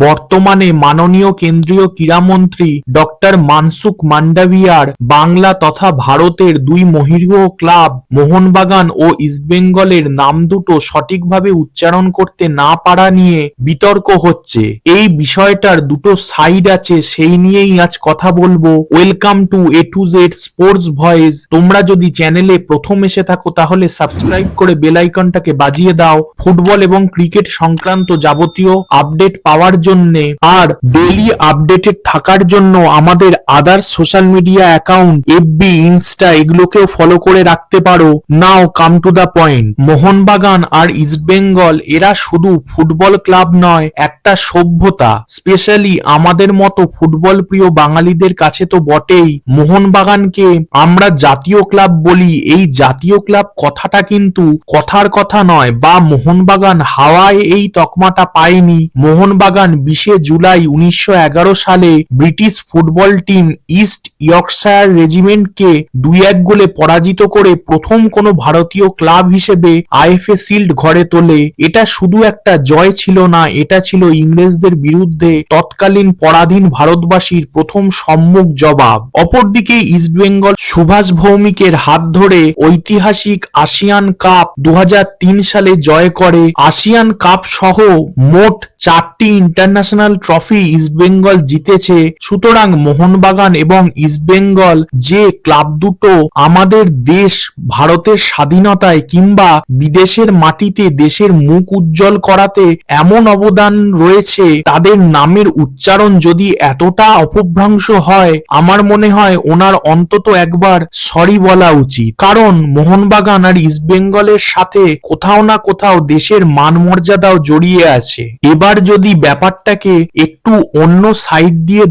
বর্তমানে মাননীয় কেন্দ্রীয় ক্রীড়ামন্ত্রী ডক্টর মানসুখ মান্ডাভিয়ার বাংলা তথা ভারতের দুই মহীরুহ ক্লাব মোহনবাগান ও ইস্টবেঙ্গলের নাম দুটো সঠিকভাবে উচ্চারণ করতে না পারা নিয়ে বিতর্ক হচ্ছে। এই বিষয়টার দুটো সাইড আছে, সেই নিয়েই আজ কথা বলবো। Welcome to A to Z sports voice. তোমরা যদি চ্যানেলে প্রথম এসে থাকো তাহলে সাবস্ক্রাইব করে বেল আইকনটাকে বাজিয়ে দাও ফুটবল এবং ক্রিকেট সংক্রান্ত যাবতীয় আপডেট পাওয়ার জন্য। আর ডেইলি আপডেটেড থাকার জন্য আমাদের other social media account FB, insta এগুলোকেও ফলো করে রাখতে পারো। Now come to the point. Mohun Bagan আর ইস্টবেঙ্গল এরা শুধু ফুটবল ক্লাব নয়, একটা সভ্যতা। স্পেশালি আমাদের মতো ফুটবল প্রিয় বাঙালিদের কাছে তো বটেই। মোহনবাগানকে আমরা জাতীয় ক্লাব বলি। এই জাতীয় ক্লাব কথাটা কিন্তু কথার কথা নয়, বা মোহনবাগান হাওয়ায় এই তকমাটা পায়নি। মোহনবাগান 20 জুলাই 1911 সালে British football team East Yorkshire রেজিমেন্টকে 2-1 গোলে পরাজিত করে প্রথম কোনো ভারতীয় ক্লাব হিসেবে আইএফএ শিল্ড ঘরে তোলে। এটা শুধু একটা জয় ছিল না, এটা ছিল ইংরেজদের বিরুদ্ধে তৎকালীন পরাধীন ভারতবাসীর প্রথম সম্মুখ জবাব। অপরদিকে ইস্টবেঙ্গল সুভাষ ভৌমিকের হাত ধরে ঐতিহাসিক আসিয়ান কাপ 2003 সালে জয় করে। আসিয়ান কাপ সহ মোট 4টি ইন্টারন্যাশনাল ট্রফি ইস্টবেঙ্গল জিতেছে। সুতরাং মোহনবাগান এবং ইস্টবেঙ্গল যে ক্লাব দুটো আমাদের দেশ ভারতের স্বাধীনতায় কিংবা বিদেশের মাটিতে দেশের মুখ উজ্জ্বল করাতে এমন অবদান রয়েছে, তাদের নামের উচ্চারণ যদি এতটা অপভ্রংশ হয়, আমার মনে হয় ওনার অন্তত একবার সরি বলা উচিত। কারণ মোহনবাগান আর ইস্টবেঙ্গলের সাথে কোথাও না কোথাও দেশের মান মর্যাদাও জড়িয়ে আছে। এবার যদি ব্যাপারটাকে একটু অন্য সাইড দিয়ে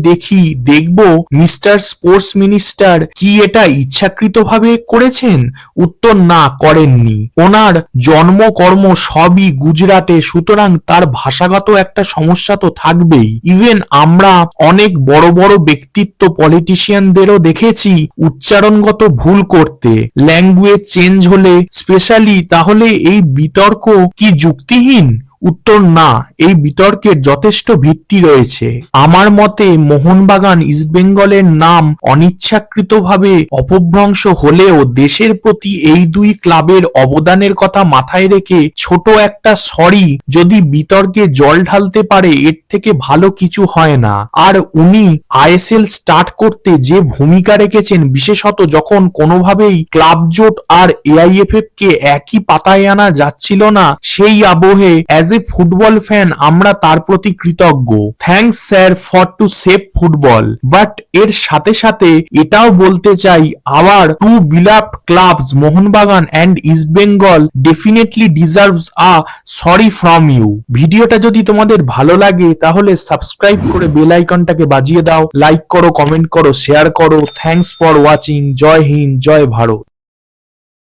দেখব মিস্টার স্পোর্টস মিনিস্টার কি এটা ইচ্ছাকৃতভাবে করেছেন? উত্তর না, করেননি। ওনার জন্মকর্ম সবই গুজরাটে, সুতরাং তার ভাষাগত একটা সমস্যা তো থাকবেই। ইভেন আমরা অনেক বড় বড় ব্যক্তিত্ব পলিটিশিয়ানদেরও দেখেছি উচ্চারণগত ভুল করতে, ল্যাঙ্গুয়েজ চেঞ্জ হলে স্পেশালি। তাহলে এই বিতর্ক কি যুক্তিহীন? উত্তর না, এই বিতর্কের যথেষ্ট ভিত্তি রয়েছে। আমার মতে মোহনবাগান ইস্টবেঙ্গলের নাম অনিচ্ছাকৃতভাবে অপভ্রংশ হলেও দেশের প্রতি এই দুই ক্লাবের অবদানের কথা মাথায় রেখে ছোট একটা সরি যদি বিতর্কে জল ঢালতে পারে, এর থেকে ভালো কিছু হয় না। আর উনি আইএসএল স্টার্ট করতে যে ভূমিকা রেখেছেন, বিশেষত যখন কোনোভাবেই ক্লাব জোট আর এআইএফএফ কে একই পাতায় আনা যাচ্ছিল না, সেই আবহে অ্যাজ এ ফুটবল ফ্যান আমরা তার প্রতি কৃতজ্ঞ। Thanks sir for to save football. But এর সাথে সাথে এটাও বলতে চাই, our two beloved clubs Mohun Bagan and East Bengal definitely deserves a sorry from you. ভিডিওটা যদি তোমাদের ভালো লাগে তাহলে সাবস্ক্রাইব করে বেল আইকনটাকে বাজিয়ে দাও, লাইক করো, কমেন্ট করো, শেয়ার করো। Thanks for watching. জয় হিন্দ, জয় ভারত।